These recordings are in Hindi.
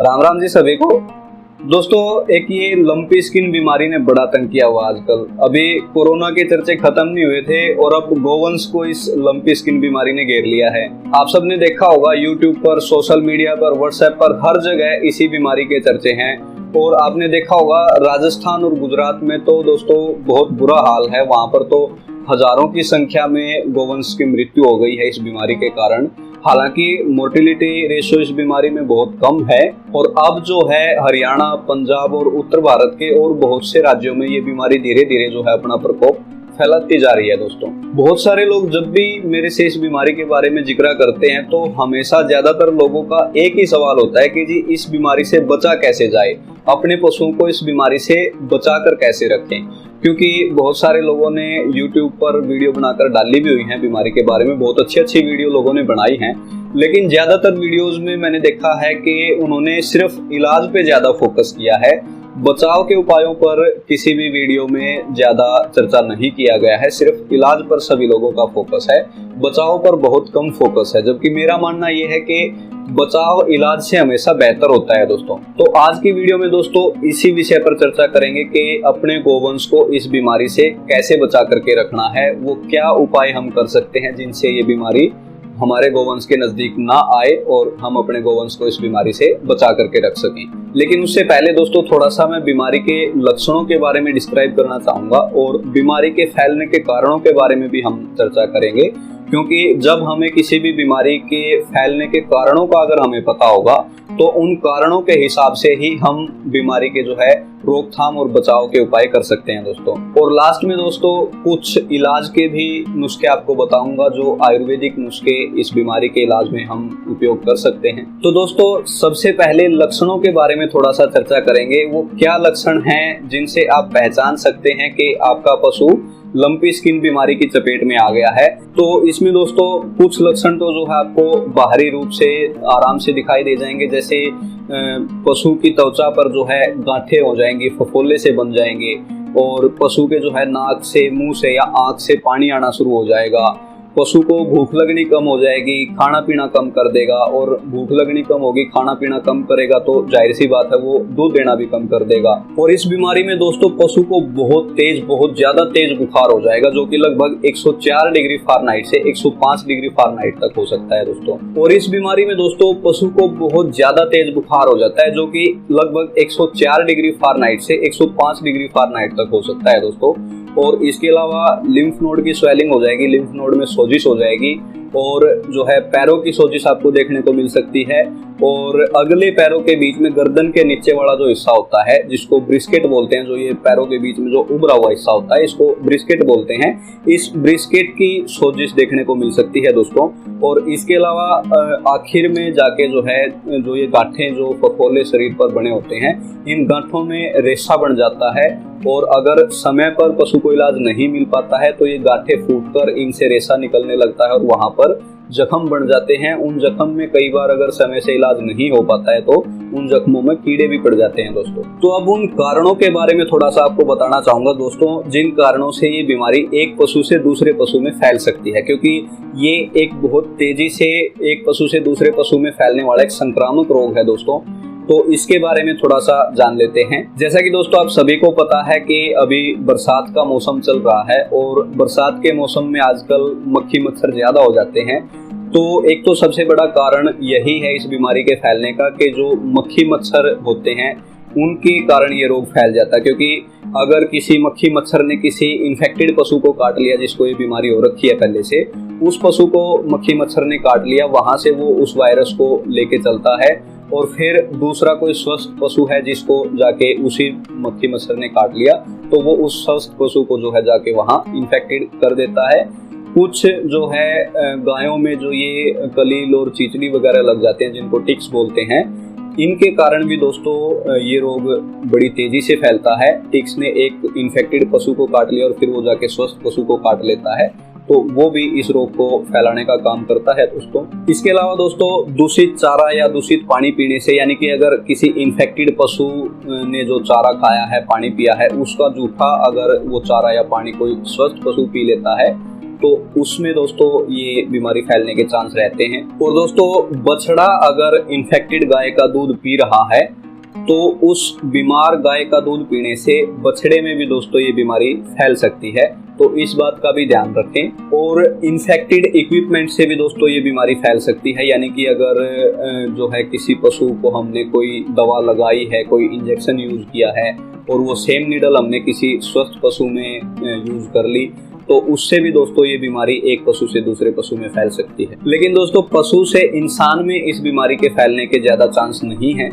राम राम जी सभी को। दोस्तों, एक ये लंपी स्किन बीमारी ने बड़ा तंग किया हुआ आजकल। अभी कोरोना के चर्चे खत्म नहीं हुए थे और अब गोवंश को इस लंपी स्किन बीमारी ने घेर लिया है। आप सबने देखा होगा यूट्यूब पर, सोशल मीडिया पर, व्हाट्सएप पर, हर जगह इसी बीमारी के चर्चे हैं। और आपने देखा होगा राजस्थान और गुजरात में तो दोस्तों बहुत बुरा हाल है। वहां पर तो हजारों की संख्या में गोवंश की मृत्यु हो गई है इस बीमारी के कारण। हालांकि मोर्टिलिटी रेशो इस बीमारी में बहुत कम है और अब जो है हरियाणा, पंजाब और उत्तर भारत के और बहुत से राज्यों में ये बीमारी धीरे धीरे जो है अपना प्रकोप फैलाती जा रही है। दोस्तों, बहुत सारे लोग जब भी मेरे से इस बीमारी के बारे में जिक्र करते हैं तो हमेशा ज्यादातर लोगों का एक ही सवाल होता है कि जी इस बीमारी से बचा कैसे जाए, अपने पशुओं को इस बीमारी से बचा कर कैसे रखें। क्योंकि बहुत सारे लोगों ने YouTube पर वीडियो बनाकर डाली भी हुई हैं बीमारी के बारे में, बहुत अच्छी अच्छी वीडियो लोगों ने बनाई हैं। लेकिन ज्यादातर वीडियोस में मैंने देखा है कि उन्होंने सिर्फ इलाज पे ज्यादा फोकस किया है, बचाव के उपायों पर किसी भी वीडियो में ज्यादा चर्चा नहीं किया गया है। सिर्फ इलाज पर सभी लोगों का फोकस है, बचाव पर बहुत कम फोकस है। जबकि मेरा मानना यह है कि बचाव इलाज से हमेशा बेहतर होता है। दोस्तों, तो आज की वीडियो में दोस्तों इसी विषय पर चर्चा करेंगे कि अपने गोवंश को इस बीमारी से कैसे बचा करके रखना है, वो क्या उपाय हम कर सकते हैं जिनसे ये बीमारी हमारे गोवंश के नजदीक ना आए और हम अपने गोवंश को इस बीमारी से बचा करके रख सकें। लेकिन उससे पहले दोस्तों थोड़ा सा मैं बीमारी के लक्षणों के बारे में डिस्क्राइब करना चाहूंगा और बीमारी के फैलने के कारणों के बारे में भी हम चर्चा करेंगे। क्योंकि जब हमें किसी भी बीमारी के फैलने के कारणों का अगर हमें पता होगा तो उन कारणों के हिसाब से ही हम बीमारी के जो है रोकथाम और बचाव के उपाय कर सकते हैं दोस्तों। और लास्ट में दोस्तों कुछ इलाज के भी नुस्खे आपको बताऊंगा जो आयुर्वेदिक नुस्खे इस बीमारी के इलाज में हम उपयोग कर सकते हैं। तो दोस्तों सबसे पहले लक्षणों के बारे में थोड़ा सा चर्चा करेंगे। वो क्या लक्षण हैं जिनसे आप पहचान सकते हैं कि आपका पशु लंपी स्किन बीमारी की चपेट में आ गया है। तो इसमें दोस्तों कुछ लक्षण तो जो है आपको बाहरी रूप से आराम से दिखाई दे जाएंगे, जैसे पशु की त्वचा पर जो है गांठें हो जाएंगी, फफोले से बन जाएंगे और पशु के जो है नाक से, मुंह से या आंख से पानी आना शुरू हो जाएगा। पशु को भूख लगनी कम हो जाएगी, खाना पीना कम कर देगा और भूख लगनी कम होगी, खाना पीना कम करेगा तो जाहिर सी बात है वो दूध देना भी कम कर देगा। और इस बीमारी में दोस्तों पशु को बहुत ज्यादा तेज बुखार हो जाएगा जो कि लगभग 104 डिग्री फ़ारेनहाइट से 105 डिग्री फ़ारेनहाइट तक हो सकता है दोस्तों। और इस बीमारी में दोस्तों पशु को बहुत ज्यादा तेज बुखार हो जाता है जो कि लगभग 104 डिग्री फ़ारेनहाइट से 105 डिग्री फ़ारेनहाइट तक हो सकता है दोस्तों। और इसके अलावा लिम्फ नोड की स्वेलिंग हो जाएगी, लिम्फ नोड में सोजिश हो जाएगी और जो है पैरों की सोजिश आपको देखने को मिल सकती है। और अगले पैरों के बीच में गर्दन के नीचे वाला जो हिस्सा होता है जिसको ब्रिस्केट बोलते हैं, जो ये पैरों के बीच में जो उभरा हुआ हिस्सा होता है इसको ब्रिस्केट बोलते हैं, इस ब्रिस्केट की सोजिश देखने को मिल सकती है दोस्तों। और इसके अलावा आखिर में जाके जो है जो ये गांठें जो फफोले शरीर पर बने होते हैं, इन गांठों में रेशा बन जाता है और अगर समय पर पशु को इलाज नहीं मिल पाता है तो ये गांठें फूटकर इनसे रेशा निकलने लगता है और वहां पर जख्म बन जाते हैं। उन जख्म में कई बार अगर समय से इलाज नहीं हो पाता है तो उन जख्मों में कीड़े भी पड़ जाते हैं दोस्तों। तो अब उन कारणों के बारे में थोड़ा सा आपको बताना चाहूंगा दोस्तों, जिन कारणों से ये बीमारी एक पशु से दूसरे पशु में फैल सकती है। क्योंकि ये एक बहुत तेजी से एक पशु से दूसरे पशु में फैलने वाला एक संक्रामक रोग है दोस्तों। तो इसके बारे में थोड़ा सा जान लेते हैं। जैसा कि दोस्तों आप सभी को पता है कि अभी बरसात का मौसम चल रहा है और बरसात के मौसम में आजकल मक्खी मच्छर ज्यादा हो जाते हैं। तो एक तो सबसे बड़ा कारण यही है इस बीमारी के फैलने का कि जो मक्खी मच्छर होते हैं उनके कारण ये रोग फैल जाता है। क्योंकि अगर किसी मक्खी मच्छर ने किसी इन्फेक्टेड पशु को काट लिया जिसको ये बीमारी हो रखी है पहले से, उस पशु को मक्खी मच्छर ने काट लिया, वहां से वो उस वायरस को लेके चलता है और फिर दूसरा कोई स्वस्थ पशु है जिसको जाके उसी मक्खी मच्छर ने काट लिया तो वो उस स्वस्थ पशु को जो है जाके वहां इन्फेक्टेड कर देता है। कुछ जो है गायों में जो ये कलील और चीचड़ी वगैरह लग जाते हैं जिनको टिक्स बोलते हैं, इनके कारण भी दोस्तों ये रोग बड़ी तेजी से फैलता है। टिक्स ने एक इन्फेक्टेड पशु को काट लिया और फिर वो जाके स्वस्थ पशु को काट लेता है तो वो भी इस रोग को फैलाने का काम करता है दोस्तों। इसके अलावा दोस्तों दूषित चारा या दूषित पानी पीने से, यानी कि अगर किसी इन्फेक्टेड पशु ने जो चारा खाया है, पानी पिया है, उसका जूठा अगर वो चारा या पानी कोई स्वस्थ पशु पी लेता है तो उसमें दोस्तों ये बीमारी फैलने के चांस रहते हैं। और दोस्तों बछड़ा अगर इन्फेक्टेड गाय का दूध पी रहा है तो उस बीमार गाय का दूध पीने से बछड़े में भी दोस्तों ये बीमारी फैल सकती है, तो इस बात का भी ध्यान रखें। और इन्फेक्टेड इक्विपमेंट से भी दोस्तों ये बीमारी फैल सकती है, यानी कि अगर जो है किसी पशु को हमने कोई दवा लगाई है, कोई इंजेक्शन यूज किया है और वो सेम नीडल हमने किसी स्वस्थ पशु में यूज कर ली, तो उससे भी दोस्तों ये बीमारी एक पशु से दूसरे पशु में फैल सकती है। लेकिन दोस्तों पशु से इंसान में इस बीमारी के फैलने के ज्यादा चांस नहीं है।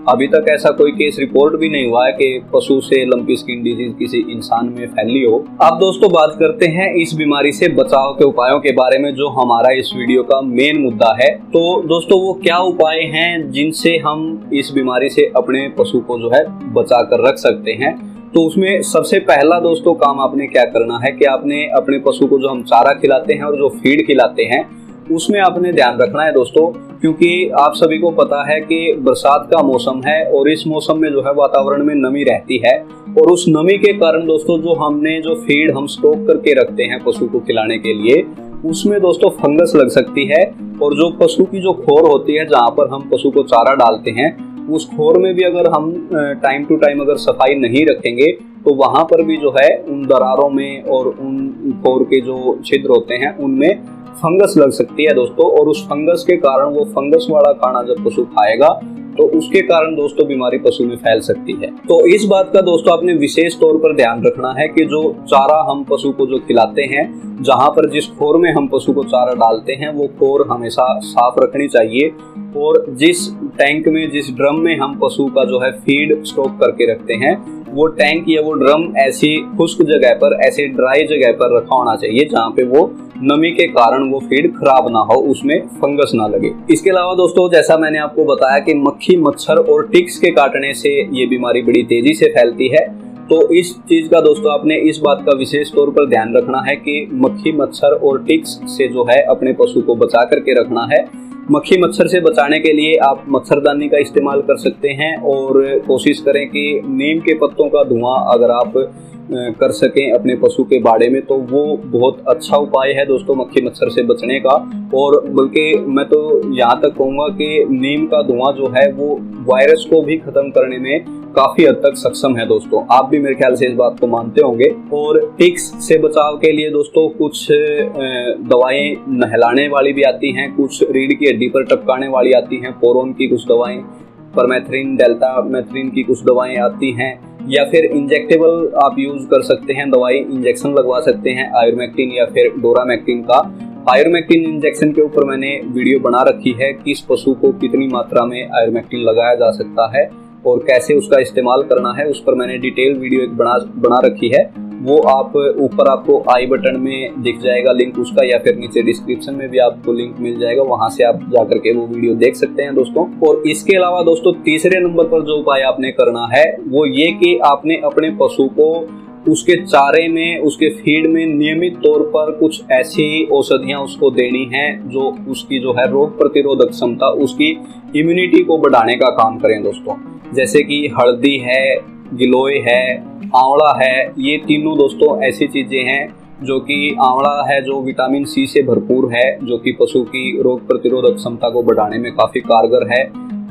अभी तक ऐसा कोई केस रिपोर्ट भी नहीं हुआ है कि पशु से लंपी स्किन डिजीज किसी इंसान में फैली हो। अब दोस्तों बात करते हैं इस बीमारी से बचाव के उपायों के बारे में, जो हमारा इस वीडियो का मेन मुद्दा है। तो दोस्तों वो क्या उपाय हैं जिनसे हम इस बीमारी से अपने पशु को जो है बचा कर रख सकते हैं। तो उसमें सबसे पहला दोस्तों काम आपने क्या करना है कि आपने अपने पशु को जो हम चारा खिलाते हैं और जो फीड खिलाते हैं उसमें आपने ध्यान रखना है दोस्तों, क्योंकि आप सभी को पता है कि बरसात का मौसम है और इस मौसम में जो है वातावरण में नमी रहती है और उस नमी के कारण दोस्तों जो फीड हम स्टॉक करके रखते हैं पशु को खिलाने के लिए, उसमें दोस्तों फंगस लग सकती है। और जो पशु की जो खोर होती है जहाँ पर हम पशु को चारा डालते हैं, उस खोर में भी अगर हम टाइम टू टाइम अगर सफाई नहीं रखेंगे तो वहां पर भी जो है उन दरारों में और उन खोर के जो छिद्र होते हैं उनमें फंगस लग सकती है दोस्तों। और उस फंगस के कारण वो फंगस वाला खाना जब पशु खाएगा तो उसके कारण दोस्तों बीमारी पशु में फैल सकती है। तो इस बात का दोस्तों आपने विशेष तौर पर ध्यान रखना है कि जो चारा हम पशु को जो खिलाते हैं, जहां पर जिस खोर में हम पशु को चारा डालते हैं वो खोर हमेशा साफ रखनी चाहिए। और जिस टैंक में, जिस ड्रम में हम पशु का जो है फीड स्टॉक करके रखते हैं, वो टैंक या वो ड्रम ऐसी खुश्क जगह पर, ऐसे ड्राई जगह पर रखा होना चाहिए जहाँ पे वो नमी के कारण वो फीड खराब ना हो, उसमें फंगस ना लगे। इसके अलावा दोस्तों जैसा मैंने आपको बताया कि मक्खी, मच्छर और टिक्स के काटने से ये बीमारी बड़ी तेजी से फैलती है। तो इस चीज का दोस्तों आपने इस बात का विशेष तौर पर ध्यान रखना है कि मक्खी, मच्छर और टिक्स से जो है अपने पशु को बचा करके रखना है। मक्खी मच्छर से बचाने के लिए आप मच्छरदानी का इस्तेमाल कर सकते हैं और कोशिश करें कि नीम के पत्तों का धुआं अगर आप कर सकें अपने पशु के बाड़े में, तो वो बहुत अच्छा उपाय है दोस्तों मक्खी मच्छर से बचने का। और बल्कि मैं तो यहाँ तक कहूँगा कि नीम का धुआं जो है वो वायरस को भी खत्म करने में काफी हद तक सक्षम है दोस्तों। आप भी मेरे ख्याल से इस बात को मानते होंगे। और टिक्स से बचाव के लिए दोस्तों कुछ दवाएं नहलाने वाली भी आती हैं, कुछ रीढ़ की हड्डी पर टपकाने वाली आती हैं, पोरोन की कुछ दवाएं, परमेथ्रिन, डेल्टामेथ्रिन की कुछ दवाएं आती हैं, या फिर इंजेक्टेबल आप यूज कर सकते हैं, दवाई इंजेक्शन लगवा सकते हैं आयुर्मेक्टिन या फिर डोरामेक्टिन का। आयुर्मेक्टिन इंजेक्शन के ऊपर मैंने वीडियो बना रखी है, किस पशु को कितनी मात्रा में आयुर्मेक्टिन लगाया जा सकता है और कैसे उसका इस्तेमाल करना है, उस पर मैंने डिटेल वीडियो एक बना रखी है। वो आप ऊपर आपको आई बटन में दिख जाएगा लिंक उसका, या फिर नीचे डिस्क्रिप्शन में भी आपको लिंक मिल जाएगा, वहां से आप जाकर के वो वीडियो देख सकते हैं दोस्तों। और इसके अलावा दोस्तों तीसरे नंबर पर जो उपाय आपने करना है वो ये कि आपने अपने पशु को उसके चारे में, उसके फीड में नियमित तौर पर कुछ ऐसी औषधियां उसको देनी है जो उसकी जो है रोग प्रतिरोधक क्षमता, उसकी इम्यूनिटी को बढ़ाने का काम करें दोस्तों। जैसे कि हल्दी है, गिलोय है, आंवला है, ये तीनों दोस्तों ऐसी चीजें हैं जो कि आंवला है जो विटामिन सी से भरपूर है, जो कि पशु की रोग प्रतिरोधक क्षमता को बढ़ाने में काफी कारगर है।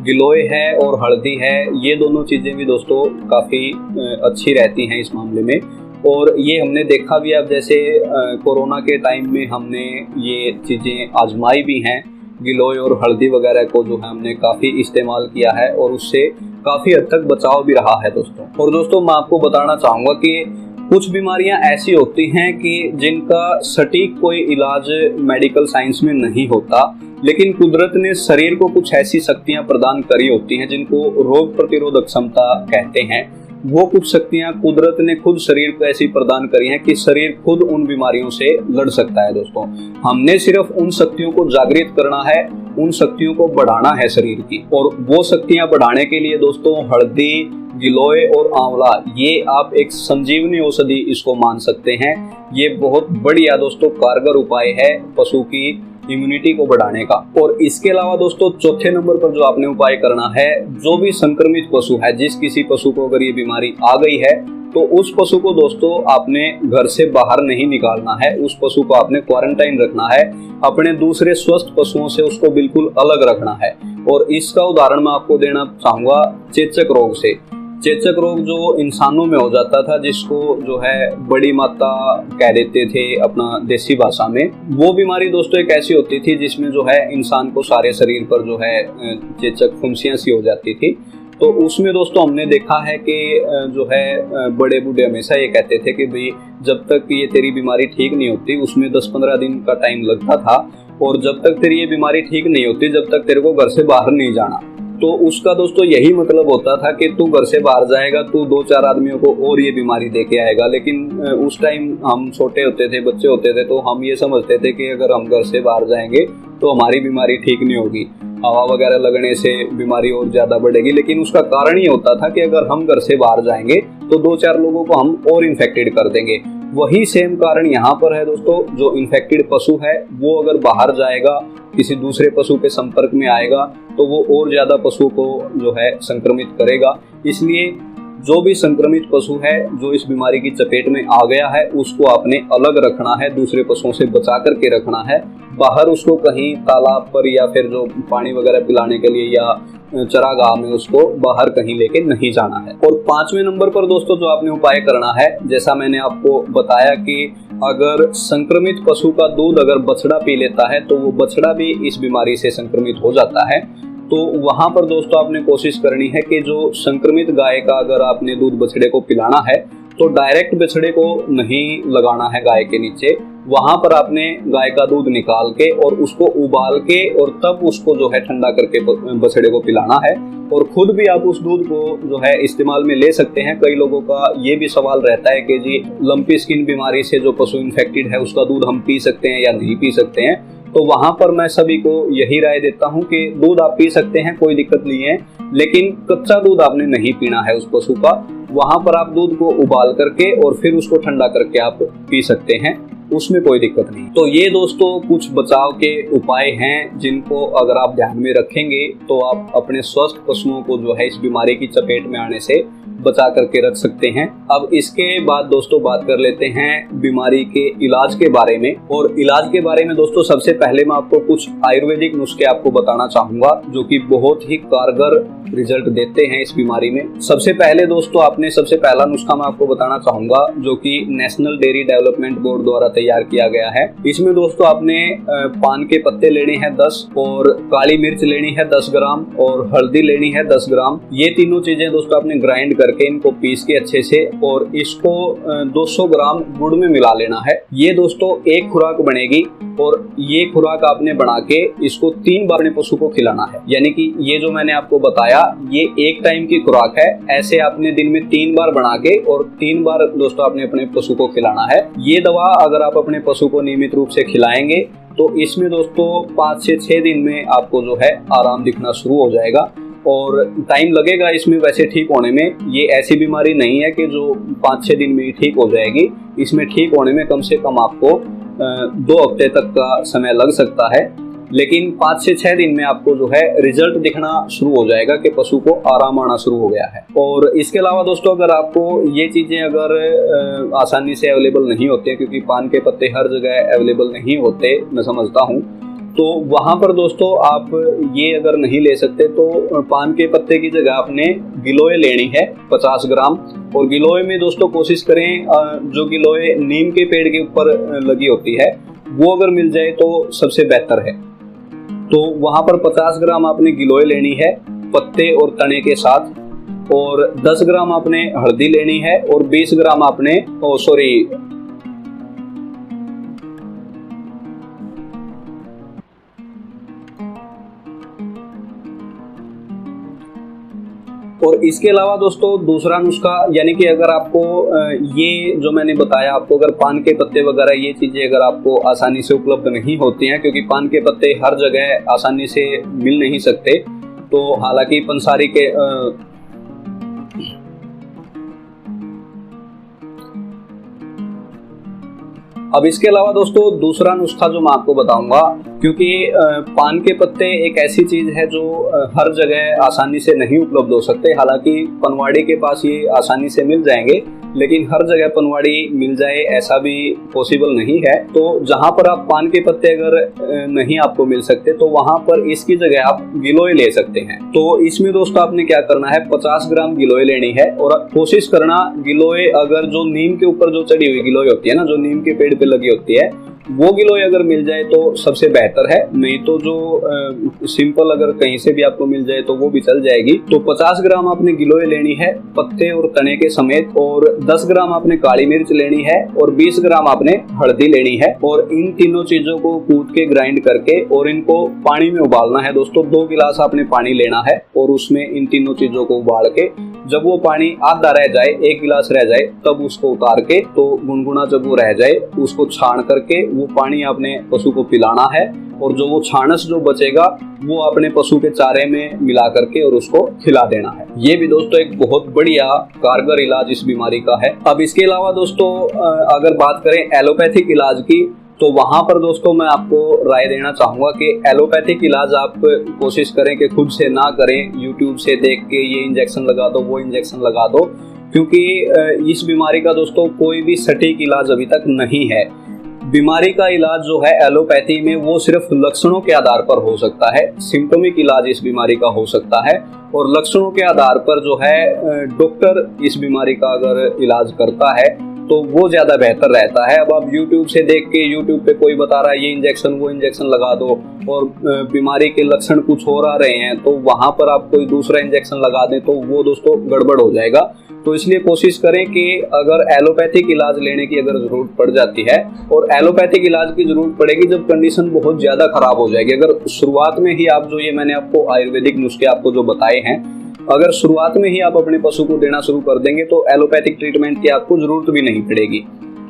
गिलोय है और हल्दी है, ये दोनों चीजें भी दोस्तों काफी अच्छी रहती हैं इस मामले में। और ये हमने देखा भी, अब जैसे कोरोना के टाइम में हमने ये चीजें आजमाई भी हैं, गिलोय और हल्दी वगैरह को जो है हमने काफी इस्तेमाल किया है और उससे काफी हद तक बचाव भी रहा है दोस्तों। और दोस्तों मैं आपको बताना चाहूंगा कि कुछ बीमारियां ऐसी होती हैं कि जिनका सटीक कोई इलाज मेडिकल साइंस में नहीं होता, लेकिन कुदरत ने शरीर को कुछ ऐसी शक्तियां प्रदान करी होती हैं जिनको रोग प्रतिरोधक क्षमता कहते हैं। वो कुछ शक्तियां कुदरत ने खुद शरीर को ऐसी प्रदान करी हैं कि शरीर खुद उन बीमारियों से लड़ सकता है दोस्तों। हमने सिर्फ उन शक्तियों को जागृत करना है, उन शक्तियों को बढ़ाना है शरीर की। और वो शक्तियां बढ़ाने के लिए दोस्तों हल्दी, गिलोय और आंवला, ये आप एक संजीवनी औषधि इसको मान सकते हैं। ये बहुत बढ़िया दोस्तों कारगर उपाय है पशु की इम्यूनिटी को बढ़ाने का। और इसके अलावा दोस्तों चौथे नंबर पर जो आपने उपाय करना है, जो भी संक्रमित पशु है, जिस किसी पशु को अगर ये बीमारी आ गई है तो उस पशु को दोस्तों आपने घर से बाहर नहीं निकालना है, उस पशु को आपने क्वारंटाइन रखना है, अपने दूसरे स्वस्थ पशुओं से उसको बिल्कुल अलग रखना है। और इसका उदाहरण मैं आपको देना चाहूंगा चेचक रोग से। चेचक रोग जो इंसानों में हो जाता था, जिसको जो है बड़ी माता कह देते थे अपना देसी भाषा में, वो बीमारी दोस्तों एक ऐसी होती थी जिसमें जो है इंसान को सारे शरीर पर जो है चेचक फुंसियां सी हो जाती थी। तो उसमें दोस्तों हमने देखा है कि जो है बड़े बूढ़े हमेशा ये कहते थे कि भाई जब तक ये तेरी बीमारी ठीक नहीं होती, उसमें 10-15 दिन का टाइम लगता था, और जब तक तेरी ये बीमारी ठीक नहीं होती, जब तक तेरे को घर से बाहर नहीं जाना। तो उसका दोस्तों यही मतलब होता था कि तू घर से बाहर जाएगा, तू 2-4 आदमियों को और ये बीमारी दे के आएगा। लेकिन उस टाइम हम छोटे होते थे, बच्चे होते थे, तो हम ये समझते थे कि अगर हम घर से बाहर जाएंगे तो हमारी बीमारी ठीक नहीं होगी, हवा वगैरह लगने से बीमारी और ज़्यादा बढ़ेगी। लेकिन उसका कारण ये होता था कि अगर हम घर से बाहर जाएंगे तो 2-4 लोगों को हम और इन्फेक्टेड कर देंगे। वही सेम कारण यहाँ पर है दोस्तों। जो इन्फेक्टेड पशु है वो अगर बाहर जाएगा, किसी दूसरे पशु के संपर्क में आएगा, तो वो और ज़्यादा पशु को जो है संक्रमित करेगा। इसलिए जो भी संक्रमित पशु है जो इस बीमारी की चपेट में आ गया है, उसको आपने अलग रखना है, दूसरे पशुओं से बचा करके रखना है। बाहर उसको कहीं तालाब पर या फिर जो पानी वगैरह पिलाने के लिए या चरागाह में उसको बाहर कहीं लेके नहीं जाना है। और 5वें नंबर पर दोस्तों जो आपने उपाय करना है, जैसा मैंने आपको बताया कि अगर संक्रमित पशु का दूध अगर बछड़ा पी लेता है तो वो बछड़ा भी इस बीमारी से संक्रमित हो जाता है। तो वहां पर दोस्तों आपने कोशिश करनी है कि जो संक्रमित गाय का अगर आपने दूध बछड़े को पिलाना है तो डायरेक्ट बछड़े को नहीं लगाना है गाय के नीचे। वहां पर आपने गाय का दूध निकाल के और उसको उबाल के और तब उसको जो है ठंडा करके बछड़े को पिलाना है। और खुद भी आप उस दूध को जो है इस्तेमाल में ले सकते हैं। कई लोगों का ये भी सवाल रहता है कि जी लंपी स्किन बीमारी से जो पशु इन्फेक्टेड है उसका दूध हम पी सकते हैं या नहीं पी सकते हैं। तो वहां पर मैं सभी को यही राय देता हूं कि दूध आप पी सकते हैं, कोई दिक्कत नहीं है, लेकिन कच्चा दूध आपने नहीं पीना है उस पशु का। वहां पर आप दूध को उबाल करके और फिर उसको ठंडा करके आप पी सकते हैं, उसमें कोई दिक्कत नहीं। तो ये दोस्तों कुछ बचाव के उपाय हैं जिनको अगर आप ध्यान में रखेंगे तो आप अपने स्वस्थ पशुओं को जो है इस बीमारी की चपेट में आने से बचा करके रख सकते हैं। अब इसके बाद दोस्तों बात कर लेते हैं बीमारी के इलाज के बारे में। और इलाज के बारे में दोस्तों सबसे पहले मैं आपको कुछ आयुर्वेदिक नुस्खे आपको बताना चाहूंगा जो कि बहुत ही कारगर रिजल्ट देते हैं इस बीमारी में। सबसे पहले दोस्तों आपने सबसे पहला नुस्खा मैं आपको बताना चाहूंगा जो कि नेशनल डेयरी डेवलपमेंट बोर्ड द्वारा तैयार किया गया है। इसमें दोस्तों आपने पान के पत्ते लेने हैं 10 और काली मिर्च लेनी है 10 ग्राम और हल्दी लेनी है 10 ग्राम। ये तीनों चीजें दोस्तों आपने ग्राइंड करके इनको पीस के अच्छे से और इसको 200 ग्राम गुड़ में मिला लेना है। ये दोस्तों एक खुराक बनेगी और ये खुराक आपने बना के इसको 3 बार अपने पशु को खिलाना है। यानी कि ये जो मैंने आपको बताया ये एक टाइम की खुराक है। ऐसे आपने दिन में 3 बार बना के और 3 बार दोस्तों आपने अपने पशु को खिलाना है। ये दवा अगर आप अपने पशु को नियमित रूप से खिलाएंगे तो इसमें दोस्तों 5 से 6 दिन में आपको जो है आराम दिखना शुरू हो जाएगा। और टाइम लगेगा इसमें वैसे ठीक होने में। ये ऐसी बीमारी नहीं है कि जो 5-6 दिन में ही ठीक हो जाएगी। इसमें ठीक होने में कम से कम आपको 2 हफ्ते तक का समय लग सकता है, लेकिन 5 से 6 दिन में आपको जो है रिजल्ट दिखना शुरू हो जाएगा कि पशु को आराम आना शुरू हो गया है। और इसके अलावा दोस्तों अगर आपको ये चीज़ें अगर आसानी से अवेलेबल नहीं होते, क्योंकि पान के पत्ते हर जगह अवेलेबल नहीं होते मैं समझता हूँ, तो वहाँ पर दोस्तों आप ये अगर नहीं ले सकते तो पान के पत्ते की जगह आपने गिलोय लेनी है 50 ग्राम। और गिलोय में दोस्तों कोशिश करें जो गिलोय नीम के पेड़ के ऊपर लगी होती है वो अगर मिल जाए तो सबसे बेहतर है। तो वहाँ पर 50 ग्राम आपने गिलोय लेनी है पत्ते और तने के साथ, और 10 ग्राम आपने हल्दी लेनी है और 20 ग्राम आपने और इसके अलावा दोस्तों दूसरा नुस्खा, यानी कि अगर आपको ये जो मैंने बताया आपको, अगर पान के पत्ते वगैरह ये चीज़ें अगर आपको आसानी से उपलब्ध नहीं होती हैं, क्योंकि पान के पत्ते हर जगह आसानी से मिल नहीं सकते, तो हालांकि पंसारी के अब इसके अलावा दोस्तों दूसरा नुस्खा जो मैं आपको बताऊंगा, क्योंकि पान के पत्ते एक ऐसी चीज है जो हर जगह आसानी से नहीं उपलब्ध हो सकते। हालांकि पनवाड़ी के पास ये आसानी से मिल जाएंगे, लेकिन हर जगह पनवाड़ी मिल जाए ऐसा भी पॉसिबल नहीं है। तो जहां पर आप पान के पत्ते अगर नहीं आपको मिल सकते तो वहां पर इसकी जगह आप गिलोय ले सकते हैं। तो इसमें दोस्तों आपने क्या करना है, 50 ग्राम गिलोय लेनी है और कोशिश करना गिलोय अगर जो नीम के ऊपर जो चढ़ी हुई गिलोय होती है ना, जो नीम के पेड़ पे लगी होती है, वो गिलोय अगर मिल जाए तो सबसे बेहतर है। नहीं तो जो सिंपल अगर कहीं से भी आपको मिल जाए तो वो भी चल जाएगी। तो 50 ग्राम आपने गिलोय लेनी है पत्ते और तने के समेत, और 10 ग्राम आपने काली मिर्च लेनी है और 20 ग्राम आपने हल्दी लेनी है। और इन तीनों चीजों को कूट के ग्राइंड करके और इनको पानी में उबालना है दोस्तों। 2 गिलास आपने पानी लेना है और उसमें इन तीनों चीजों को उबाल के जब वो पानी आधा रह जाए, 1 गिलास रह जाए, तब उसको उतार के, तो गुनगुना जब वो रह जाए उसको छान करके वो पानी आपने पशु को पिलाना है। और जो वो छानस जो बचेगा वो अपने पशु के चारे में मिला करके और उसको खिला देना है। ये भी दोस्तों एक बहुत बढ़िया कारगर इलाज इस बीमारी का है। अब इसके अलावा दोस्तों अगर बात करें एलोपैथिक इलाज की, तो वहां पर दोस्तों मैं आपको राय देना चाहूंगा कि एलोपैथिक इलाज आप कोशिश करें कि खुद से ना करें, यूट्यूब से देख के ये इंजेक्शन लगा दो, वो इंजेक्शन लगा दो, क्योंकि इस बीमारी का दोस्तों कोई भी सटीक इलाज अभी तक नहीं है। बीमारी का इलाज जो है एलोपैथी में वो सिर्फ लक्षणों के आधार पर हो सकता है, सिम्टोमिक इलाज इस बीमारी का हो सकता है, और लक्षणों के आधार पर जो है डॉक्टर इस बीमारी का अगर इलाज करता है तो वो ज्यादा बेहतर रहता है। अब आप YouTube से देख के, YouTube पे कोई बता रहा है ये इंजेक्शन वो इंजेक्शन लगा दो और बीमारी के लक्षण कुछ और आ रहे हैं, तो वहां पर आप कोई दूसरा इंजेक्शन लगा दें तो वो दोस्तों गड़बड़ हो जाएगा। तो इसलिए कोशिश करें कि अगर एलोपैथिक इलाज लेने की अगर जरूरत पड़ जाती है, और एलोपैथिक इलाज की जरूरत पड़ेगी जब कंडीशन बहुत ज्यादा खराब हो जाएगी। अगर शुरुआत में ही आप जो ये मैंने आपको आयुर्वेदिक नुस्खे आपको जो बताए हैं, अगर शुरुआत में ही आप अपने पशु को देना शुरू कर देंगे तो एलोपैथिक ट्रीटमेंट की आपको जरूरत भी नहीं पड़ेगी।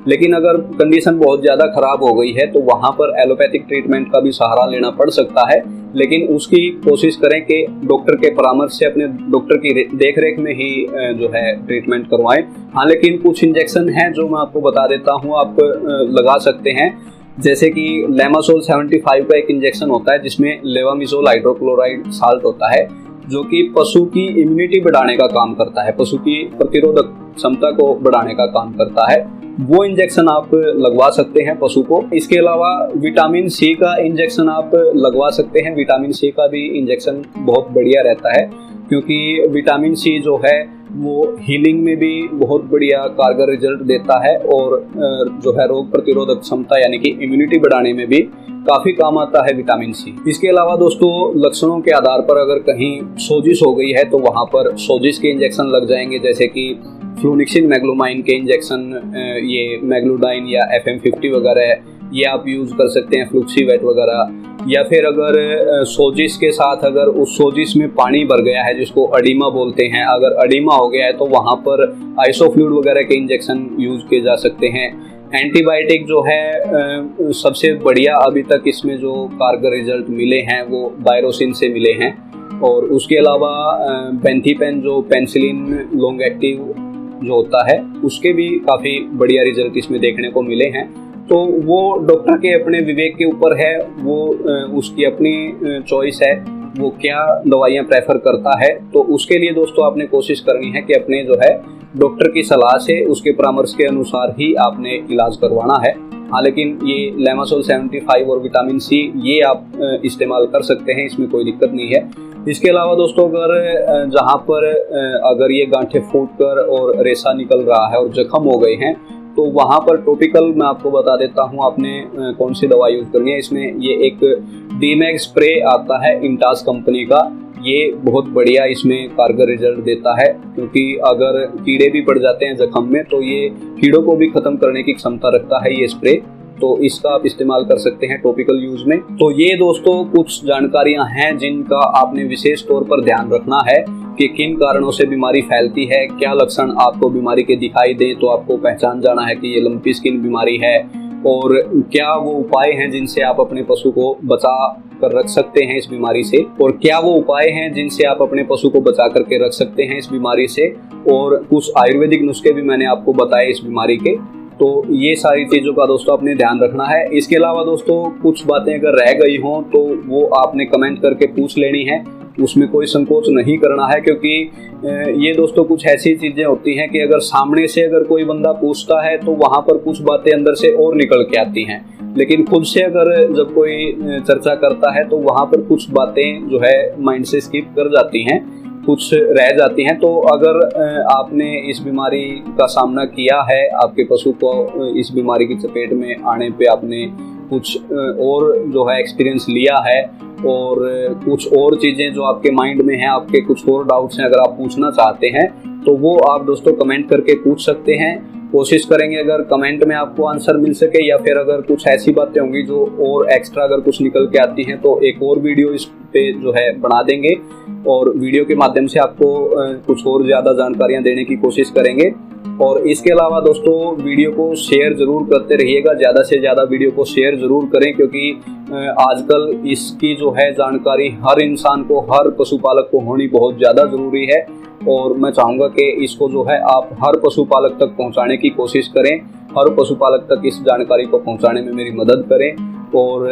लेकिन अगर कंडीशन बहुत ज़्यादा खराब हो गई है तो वहाँ पर एलोपैथिक ट्रीटमेंट का भी सहारा लेना पड़ सकता है, लेकिन उसकी कोशिश करें कि डॉक्टर के परामर्श से, अपने डॉक्टर की देखरेख में ही जो है ट्रीटमेंट करवाएं। हाँ, लेकिन कुछ इंजेक्शन हैं जो मैं आपको बता देता हूँ, आप लगा सकते हैं। जैसे कि लेमासोल 75 का एक इंजेक्शन होता है जिसमें लेवामिसोल हाइड्रोक्लोराइड साल्ट होता है, जो कि पशु की इम्यूनिटी बढ़ाने का काम करता है, पशु की प्रतिरोधक क्षमता को बढ़ाने का काम करता है। वो इंजेक्शन आप लगवा सकते हैं पशु को। इसके अलावा विटामिन सी का इंजेक्शन आप लगवा सकते हैं। विटामिन सी का भी इंजेक्शन बहुत बढ़िया रहता है, क्योंकि विटामिन सी जो है वो हीलिंग में भी बहुत बढ़िया कारगर रिजल्ट देता है, और जो है रोग प्रतिरोधक क्षमता यानी कि इम्यूनिटी बढ़ाने में भी काफी काम आता है विटामिन सी। इसके अलावा दोस्तों लक्षणों के आधार पर अगर कहीं सोजिश हो गई है तो वहां पर सोजिश के इंजेक्शन लग जाएंगे, जैसे कि फ्लूनिक्सिन मैग्लोमाइन के इंजेक्शन, ये मैग्लोडाइन या FM50 वगैरह ये आप यूज कर सकते हैं, फ्लुक्सीवेट वगैरह। या फिर अगर सोजिश के साथ अगर उस सोजिश में पानी भर गया है जिसको अडीमा बोलते हैं, अगर अडीमा हो गया है तो वहाँ पर आइसोफ्लूइड वगैरह के इंजेक्शन यूज किए जा सकते हैं। एंटीबायोटिक जो है सबसे बढ़िया अभी तक इसमें जो कारगर रिजल्ट मिले हैं वो बायरोसिन से मिले हैं, और उसके अलावा बेंथीपेन जो पेनिसिलिन लॉन्ग एक्टिव जो होता है उसके भी काफ़ी बढ़िया रिजल्ट इसमें देखने को मिले हैं। तो वो डॉक्टर के अपने विवेक के ऊपर है, वो उसकी अपनी चॉइस है, वो क्या दवाइयाँ प्रेफर करता है। तो उसके लिए दोस्तों आपने कोशिश करनी है कि अपने जो है डॉक्टर की सलाह से, उसके परामर्श के अनुसार ही आपने इलाज करवाना है। हाँ, लेकिन ये लेमासोल 75 और विटामिन सी ये आप इस्तेमाल कर सकते हैं, इसमें कोई दिक्कत नहीं है। इसके अलावा दोस्तों अगर जहाँ पर अगर ये गांठें फूटकर और रेशा निकल रहा है और जख्म हो गए हैं तो वहाँ पर टॉपिकल मैं आपको बता देता हूँ आपने कौन सी दवा यूज करनी है। इसमें ये एक डीमैग स्प्रे आता है इंटास कंपनी का, ये बहुत बढ़िया इसमें कारगर रिजल्ट देता है, क्योंकि अगर कीड़े भी पड़ जाते हैं जख्म में तो ये कीड़ों को भी खत्म करने की क्षमता रखता है ये स्प्रे। तो इसका आप इस्तेमाल कर सकते हैं टॉपिकल यूज में। तो ये दोस्तों कुछ जानकारियां हैं जिनका आपने विशेष तौर पर ध्यान रखना है कि किन कारणों से बीमारी फैलती है, क्या लक्षण आपको बीमारी के दिखाई दे तो आपको पहचान जाना है कि ये लंपी स्किन बीमारी है, और क्या वो उपाय हैं जिनसे आप अपने पशु को बचा कर रख सकते हैं इस बीमारी से, और क्या वो उपाय हैं जिनसे आप अपने पशु को बचा करके रख सकते हैं इस बीमारी से। और कुछ आयुर्वेदिक नुस्खे भी मैंने आपको बताए इस बीमारी के। तो ये सारी चीज़ों का दोस्तों आपने ध्यान रखना है। इसके अलावा दोस्तों कुछ बातें अगर रह गई हों तो वो आपने कमेंट करके पूछ लेनी है, उसमें कोई संकोच नहीं करना है, क्योंकि ये दोस्तों कुछ ऐसी चीज़ें होती हैं कि अगर सामने से अगर कोई बंदा पूछता है तो वहाँ पर कुछ बातें अंदर से और निकल के आती हैं, लेकिन खुद से अगर जब कोई चर्चा करता है तो वहाँ पर कुछ बातें जो है माइंड से स्किप कर जाती हैं, कुछ रह जाती हैं। तो अगर आपने इस बीमारी का सामना किया है, आपके पशु को इस बीमारी की चपेट में आने पे आपने कुछ और जो है एक्सपीरियंस लिया है और कुछ और चीज़ें जो आपके माइंड में हैं, आपके कुछ और डाउट्स हैं, अगर आप पूछना चाहते हैं तो वो आप दोस्तों कमेंट करके पूछ सकते हैं। कोशिश करेंगे अगर कमेंट में आपको आंसर मिल सके, या फिर अगर कुछ ऐसी बातें होंगी जो और एक्स्ट्रा अगर कुछ निकल के आती हैं तो एक और वीडियो इस पे जो है बना देंगे और वीडियो के माध्यम से आपको कुछ और ज़्यादा जानकारियाँ देने की कोशिश करेंगे। और इसके अलावा दोस्तों वीडियो को शेयर ज़रूर करते रहिएगा, ज़्यादा से ज़्यादा वीडियो को शेयर ज़रूर करें, क्योंकि आजकल इसकी जो है जानकारी हर इंसान को, हर पशुपालक को होनी बहुत ज़्यादा ज़रूरी है। और मैं चाहूँगा कि इसको जो है आप हर पशुपालक तक पहुँचाने की कोशिश करें, हर पशुपालक तक इस जानकारी को पहुँचाने में मेरी मदद करें। और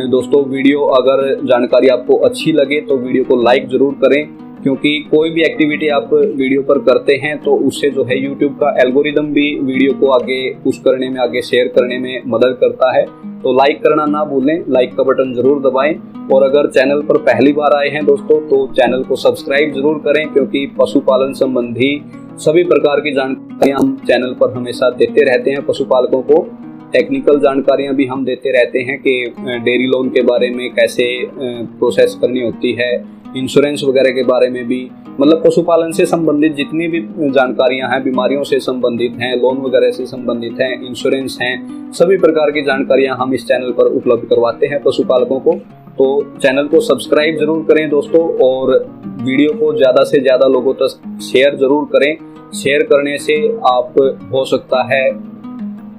दोस्तों वीडियो अगर जानकारी आपको अच्छी लगे तो वीडियो को लाइक ज़रूर करें, क्योंकि कोई भी एक्टिविटी आप वीडियो पर करते हैं तो उससे जो है यूट्यूब का एल्गोरिदम भी वीडियो को आगे पुश करने में, आगे शेयर करने में मदद करता है। तो लाइक करना ना भूलें, लाइक का बटन ज़रूर दबाएं। और अगर चैनल पर पहली बार आए हैं दोस्तों तो चैनल को सब्सक्राइब ज़रूर करें, क्योंकि पशुपालन संबंधी सभी प्रकार की जानकारियाँ हम चैनल पर हमेशा देते रहते हैं पशुपालकों को। टेक्निकल जानकारियाँ भी हम देते रहते हैं कि डेयरी लोन के बारे में कैसे प्रोसेस करनी होती है, इंश्योरेंस वगैरह के बारे में भी, मतलब पशुपालन से संबंधित जितनी भी जानकारियां हैं, बीमारियों से संबंधित हैं, लोन वगैरह से संबंधित हैं, इंश्योरेंस हैं, सभी प्रकार की जानकारियां हम इस चैनल पर उपलब्ध करवाते हैं पशुपालकों को। तो चैनल को सब्सक्राइब जरूर करें दोस्तों, और वीडियो को ज़्यादा से ज़्यादा लोगों तक शेयर जरूर करें। शेयर करने से आप हो सकता है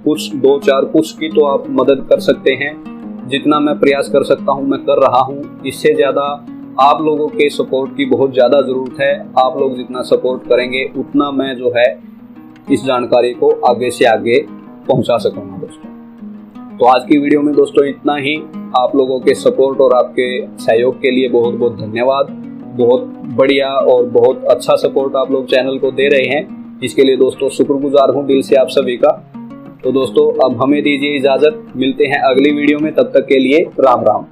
कुछ 2-4 कुछ की तो आप मदद कर सकते हैं। जितना मैं प्रयास कर सकता हूँ मैं कर रहा हूँ, इससे ज़्यादा आप लोगों के सपोर्ट की बहुत ज़्यादा ज़रूरत है। आप लोग जितना सपोर्ट करेंगे उतना मैं जो है इस जानकारी को आगे से आगे पहुंचा सकूंगा दोस्तों। तो आज की वीडियो में दोस्तों इतना ही। आप लोगों के सपोर्ट और आपके सहयोग के लिए बहुत बहुत धन्यवाद। बहुत बढ़िया और बहुत अच्छा सपोर्ट आप लोग चैनल को दे रहे हैं, इसके लिए दोस्तों शुक्रगुजार हूँ दिल से आप सभी का। तो दोस्तों अब हमें दीजिए इजाज़त, मिलते हैं अगली वीडियो में, तब तक के लिए राम राम।